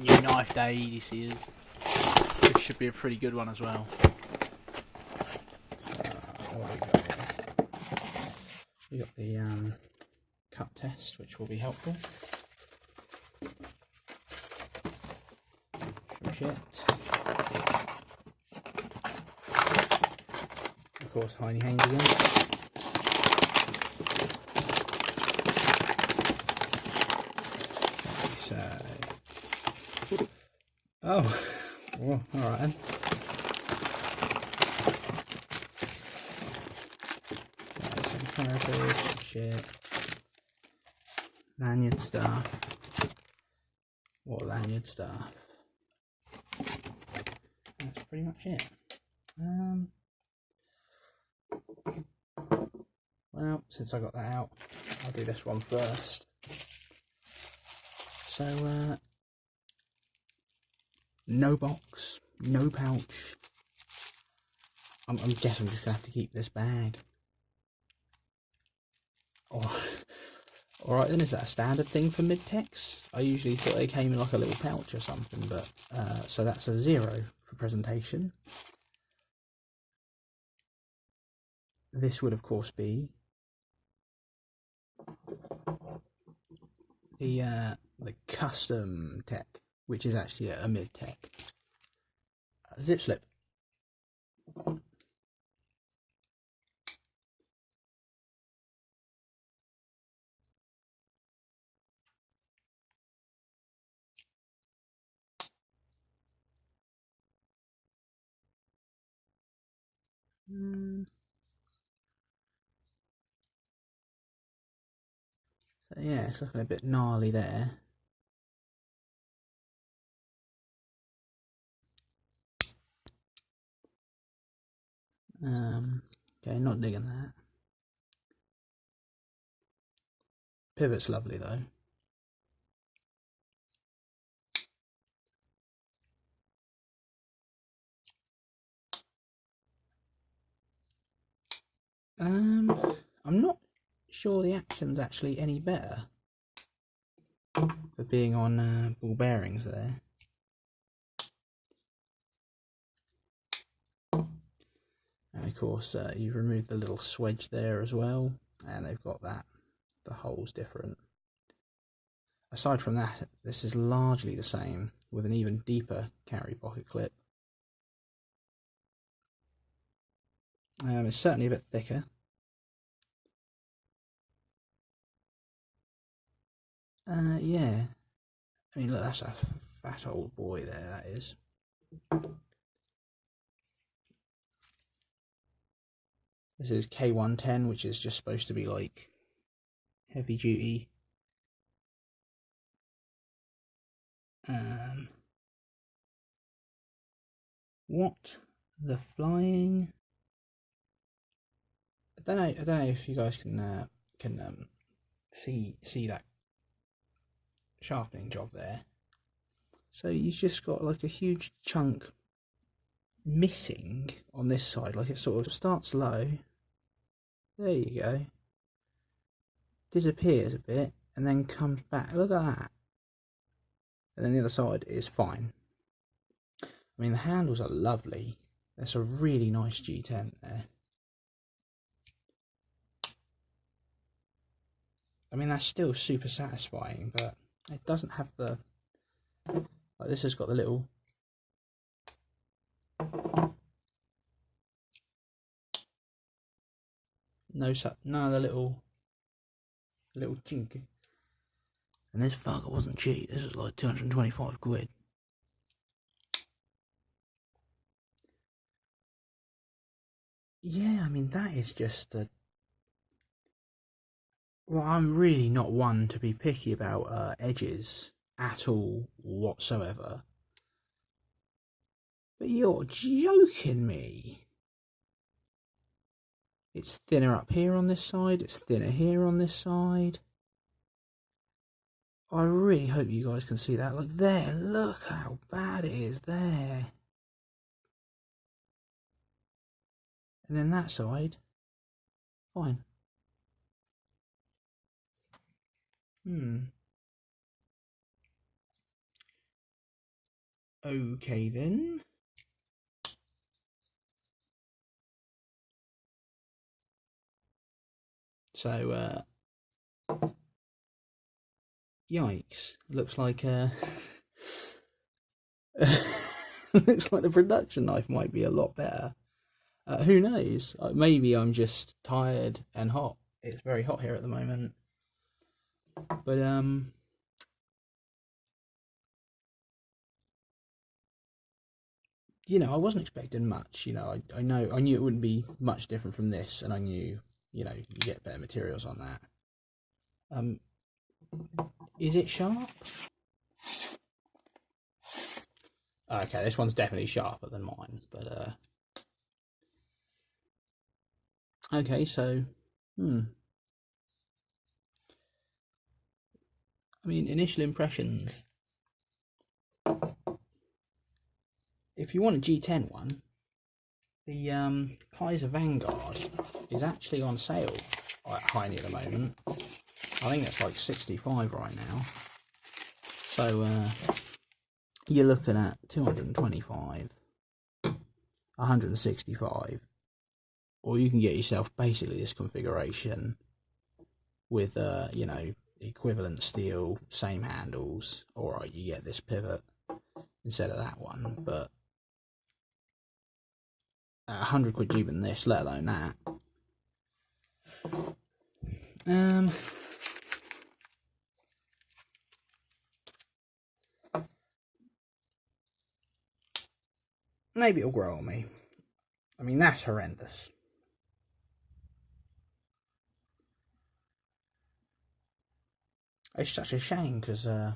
new knife day EDC is. This should be a pretty good one as well. What have we got here? We got the cut test, which will be helpful. Shit. Of course, Heiny Haynes again. So, oh, well, all right then. Some characters, some shit, lanyard stuff. What lanyard stuff? That's pretty much it. Well, since I got that out, I'll do this one first. So, no box, no pouch. I'm guessing I'm just gonna have to keep this bag. Oh, alright then, is that a standard thing for midtechs? I usually thought they came in like a little pouch or something, but, so that's a 0 for presentation. This would of course be the Custom Tech, which is actually a midtech Zipslip. So yeah, it's looking a bit gnarly there. Okay, not digging that. Pivot's lovely though. I'm not sure the action's actually any better for being on ball bearings there. And of course, you've removed the little swedge there as well, and they've got that, the hole's different. Aside from that, this is largely the same, with an even deeper carry pocket clip. It's certainly a bit thicker. Yeah, I mean, look, that's a fat old boy there, that is. This is K110, which is just supposed to be like heavy duty. What the flying? I don't know if you guys can see that sharpening job there. So you've just got like a huge chunk missing on this side, like it sort of starts low. There you go. Disappears a bit and then comes back. Look at that. And then the other side is fine. I mean, the handles are lovely. That's a really nice G10 there. I mean, that's still super satisfying, but it doesn't have the, like, this has got the little none of the little chink. And this fucker wasn't cheap. This was like 225 quid. Yeah, I mean, that is just the... Well, I'm really not one to be picky about edges at all whatsoever. But you're joking me. It's thinner up here on this side. It's thinner here on this side. I really hope you guys can see that. Like there, look how bad it is there. And then that side, fine. Okay then. So, yikes! Looks like looks like the production knife might be a lot better. Who knows? Maybe I'm just tired and hot. It's very hot here at the moment. But you know, I wasn't expecting much. You know, I knew it wouldn't be much different from this, and I knew, you know, you get better materials on that. Is it sharp? Okay, this one's definitely sharper than mine, but okay, so I mean, initial impressions. If you want a G10 one, the Kaiser Vanguard is actually on sale at Heine at the moment. I think it's like 65 right now. So you're looking at 225, 165, or you can get yourself basically this configuration with you know, equivalent steel, same handles. Alright, you get this pivot instead of that one, but 100 quid cheaper than this, let alone that. Maybe it'll grow on me. I mean, that's horrendous. It's such a shame because I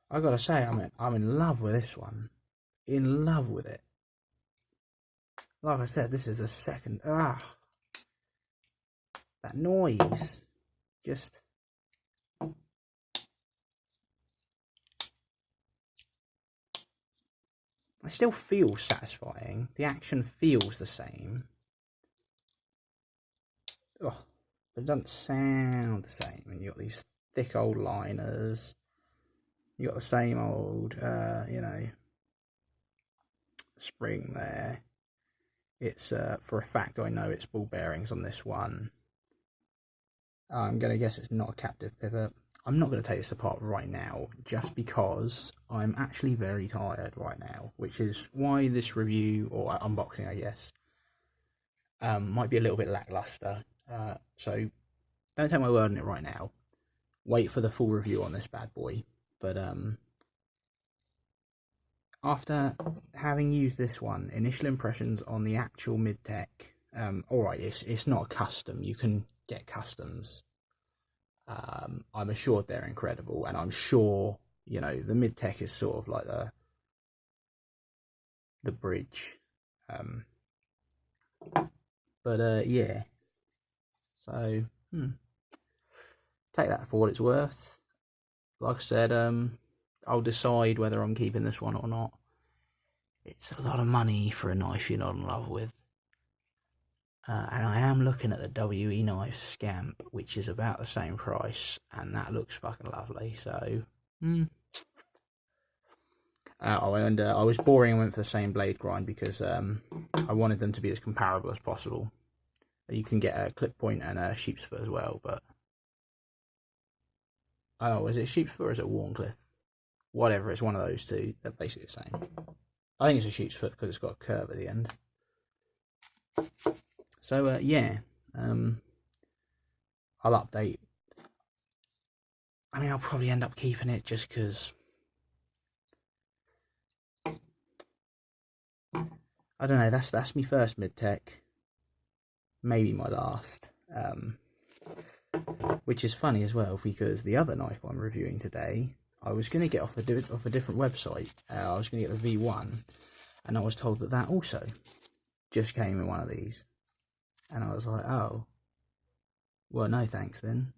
gotta say, I'm in love with this one. In love with it. Like I said, this is the second. That noise. Just. It still feels satisfying. The action feels the same. Oh, but it doesn't sound the same. And you got these thick old liners. You got the same old, you know, spring there. It's for a fact I know it's ball bearings on this one. I'm gonna guess it's not a captive pivot. I'm not going to take this apart right now, just because I'm actually very tired right now, which is why this review, or unboxing I guess, might be a little bit lackluster. So don't take my word on it right now. Wait for the full review on this bad boy. But after having used this one, initial impressions on the actual midtech, alright, it's not a custom. You can get customs. I'm assured they're incredible, and I'm sure, you know, the midtech is sort of like the bridge. But yeah, so take that for what it's worth. Like I said, I'll decide whether I'm keeping this one or not. It's a lot of money for a knife you're not in love with. And I am looking at the WE knife Scamp, which is about the same price, and that looks fucking lovely. So, I was boring and went for the same blade grind because I wanted them to be as comparable as possible. You can get a clip point and a sheep's foot as well, but oh, is it sheep's foot or is it Warncliffe? Whatever, it's one of those two. They're basically the same. I think it's a sheep's foot because it's got a curve at the end. So yeah, I'll update. I mean, I'll probably end up keeping it just because I don't know. That's my first midtech, maybe my last. Which is funny as well because the other knife I'm reviewing today, I was going to get off a different website. I was going to get the V1, and I was told that also just came in one of these. And I was like, oh, well, no thanks then.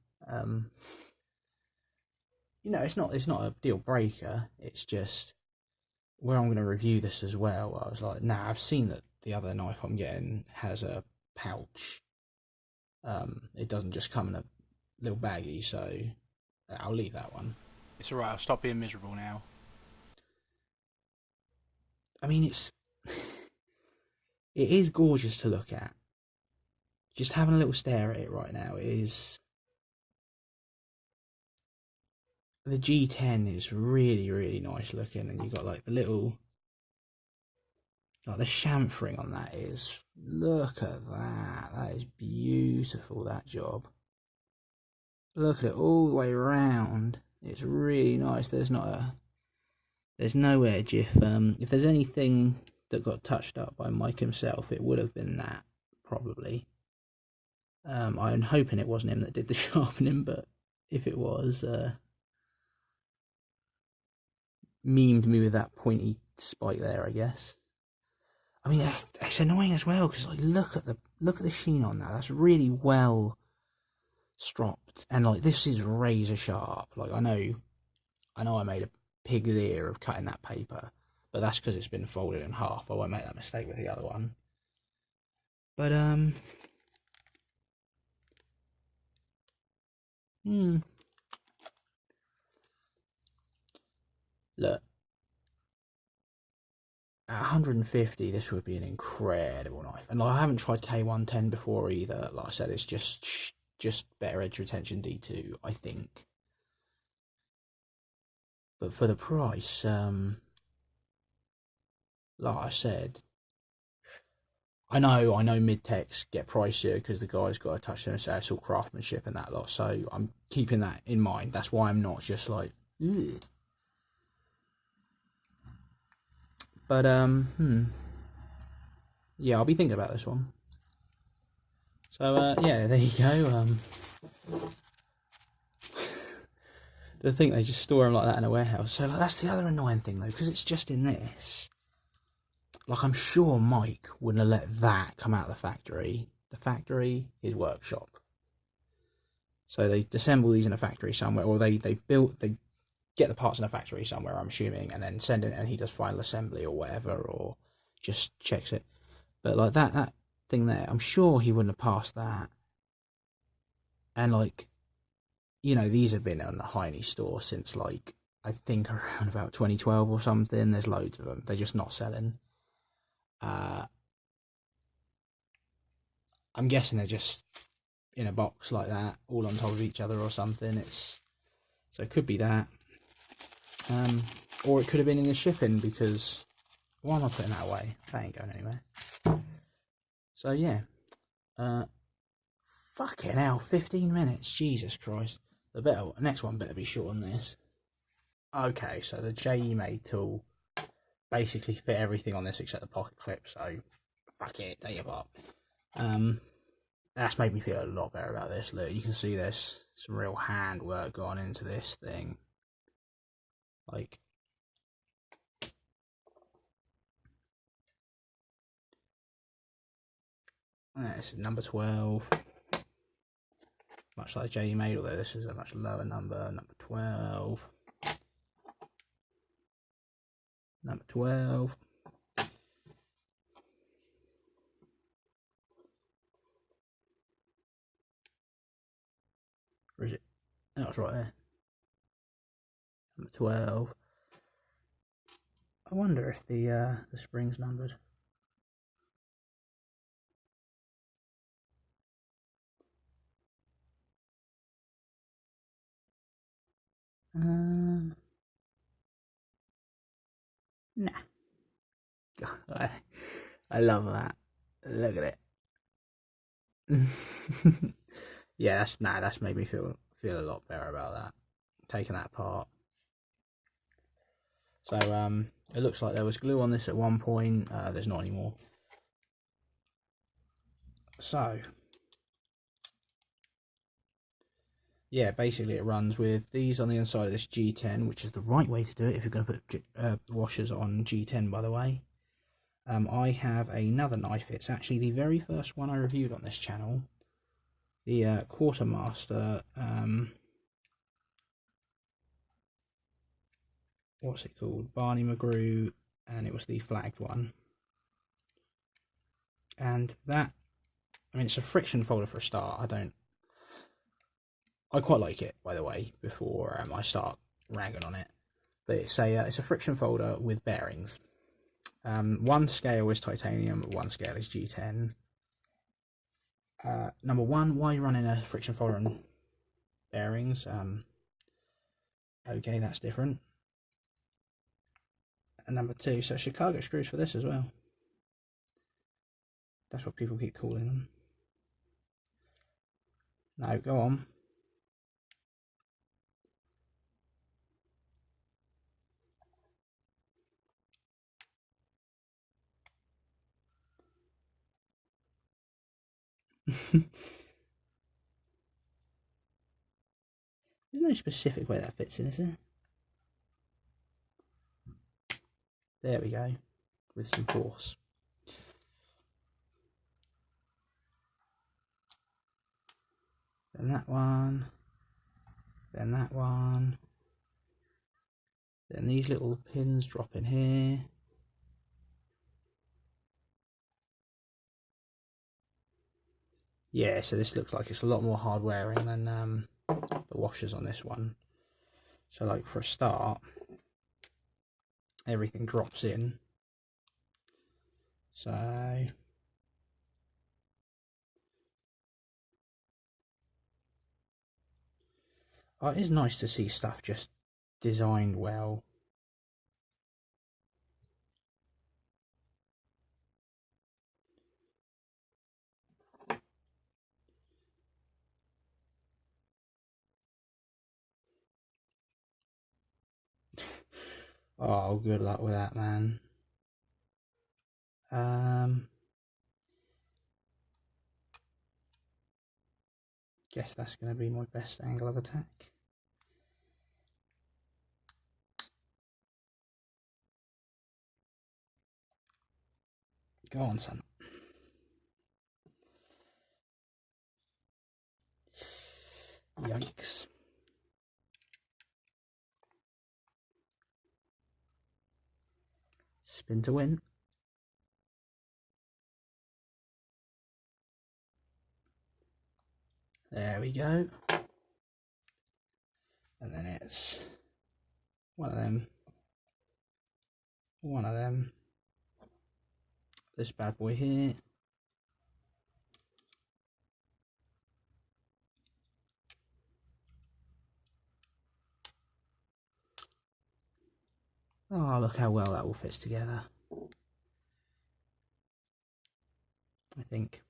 You know, it's not a deal breaker. It's just where I'm going to review this as well. I was like, nah, I've seen that the other knife I'm getting has a pouch. It doesn't just come in a little baggie, so I'll leave that one. It's alright, I'll stop being miserable now. I mean, it is gorgeous to look at. Just having a little stare at it right now, it is. The G10 is really, really nice looking, and you've got like the little, like the chamfering on that is, look at that, that is beautiful, that job. Look at it all the way around, it's really nice. There's no edge. If there's anything that got touched up by Mike himself, it would have been that, probably. I'm hoping it wasn't him that did the sharpening, but if it was, memed me with that pointy spike there, I guess. I mean, it's annoying as well, because like look at the sheen on that. That's really well stropped, and like this is razor sharp. Like I know I made a pig's ear of cutting that paper, but that's because it's been folded in half. I won't make that mistake with the other one. But look, at 150, this would be an incredible knife. And like, I haven't tried K110 before either. Like I said, it's just better edge retention D2, I think. But for the price, like I said, I know mid-techs get pricier because the guy's got to touch them and say it's all craftsmanship and that lot. So I'm keeping that in mind. That's why I'm not just like, ugh. But yeah, I'll be thinking about this one. So yeah, there you go. To think they just store them like that in a warehouse. So like, that's the other annoying thing though, because it's just in this. Like, I'm sure Mike wouldn't have let that come out of the factory. The factory, his workshop. So they disassemble these in a factory somewhere, or they get the parts in a factory somewhere, I'm assuming, and then send it, and he does final assembly or whatever, or just checks it. But like that thing there, I'm sure he wouldn't have passed that. And like, you know, these have been on the Heine store since like, I think around about 2012 or something. There's loads of them. They're just not selling. I'm guessing they're just in a box like that, all on top of each other or something. So it could be that. Or it could have been in the shipping, because why am I putting that away? That ain't going anywhere. So yeah. Fucking hell, 15 minutes, Jesus Christ. The next one better be short than this. Okay, so the JE made tool basically fit everything on this except the pocket clip, so fuck it, take it apart. That's made me feel a lot better about this. Look, you can see there's some real handwork gone into this thing. Like, this is number 12. Much like JE made, although this is a much lower number. Number 12. Number 12. Where is it? Oh, it's right there. Number 12. I wonder if the spring's numbered. Nah. God, I love that. Look at it. Yeah, that's made me feel a lot better about that. Taking that apart. So it looks like there was glue on this at one point. There's not anymore. So yeah, basically it runs with these on the inside of this G10, which is the right way to do it if you're going to put washers on G10, by the way. I have another knife. It's actually the very first one I reviewed on this channel. The Quartermaster, what's it called? Barney McGrew, and it was the flagged one. And that, I mean, it's a friction folder for a start. I quite like it, by the way, before I start ragging on it. But it's a friction folder with bearings. One scale is titanium, one scale is G10. Number one, why are you running a friction foreign bearings? Okay, that's different. And number two, so Chicago screws for this as well. That's what people keep calling them. No, go on. There's no specific way that fits in, is there? There we go, with some force. Then that one. Then that one. Then these little pins drop in here. Yeah, so this looks like it's a lot more hard wearing than the washers on this one. So like for a start, everything drops in. So it is nice to see stuff just designed well. Oh, good luck with that, man. Guess that's going to be my best angle of attack. Go on, son. Yikes. Spin to win. There we go. And then it's one of them, one of them, this bad boy here. Oh, look how well that all fits together. I think.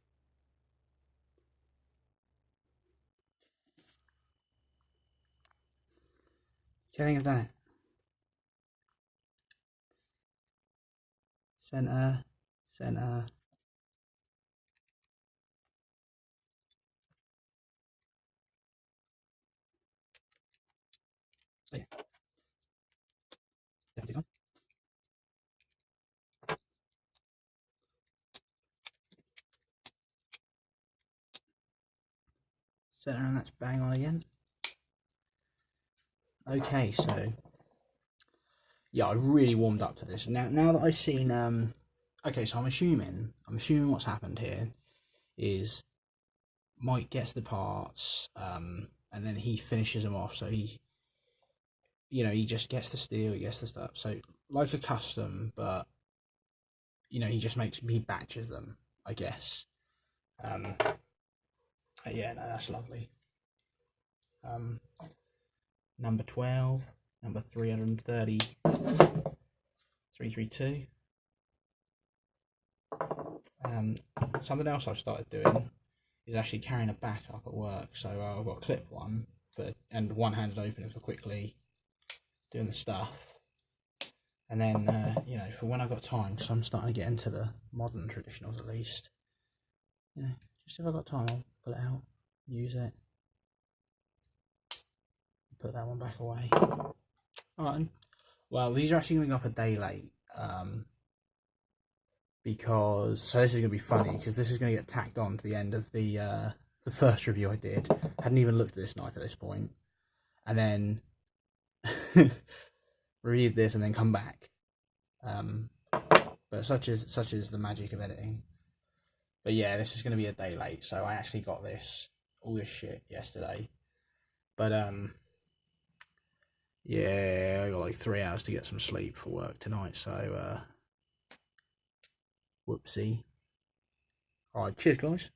Do you think I've done it? Center, center. Oh, yeah. Definitely fun. Center, and that's bang on again. Okay, so yeah, I really warmed up to this. Now that I've seen, okay, so I'm assuming what's happened here is Mike gets the parts, and then he finishes them off. So he just gets the steel, he gets the stuff. So like a custom, but he batches them, I guess. Yeah, no, that's lovely. Number 12, number 330, 332. Something else I've started doing is actually carrying a backup at work. So I've got a clip one and one-handed opening for quickly doing the stuff. And then, for when I've got time, because I'm starting to get into the modern traditionals at least. Just if I've got time, I'll pull it out, use it, put that one back away. Alright, well, these are actually going up a day late, because, so this is going to be funny, because this is going to get tacked on to the end of the first review I did. Hadn't even looked at this knife at this point, and then read this and then come back. But such is the magic of editing. But yeah, this is going to be a day late, so I actually got all this shit yesterday. But yeah, I got like 3 hours to get some sleep for work tonight, so Whoopsie. Alright, cheers guys.